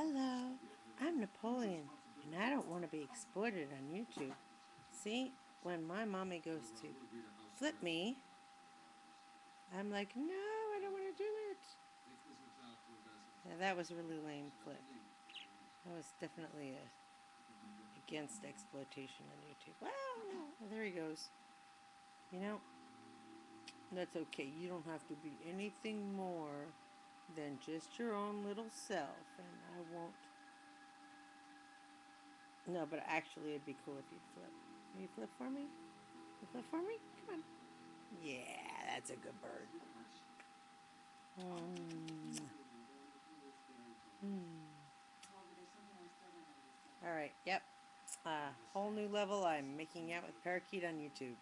Hello, I'm Napoleon, and I don't want to be exploited on YouTube. See, when my mommy goes to flip me, I'm like, no, I don't want to do it. Yeah, that was a really lame flip. That was definitely against exploitation on YouTube. Well, no, there he goes. You know, that's okay. You don't have to be anything more than just your own little self, and I won't. No, but actually, it'd be cool if you'd flip. Will you flip for me? You flip for me? Come on. Yeah, that's a good bird. Mm. Mm. All right, yep. Whole new level. I'm making out with parakeet on YouTube.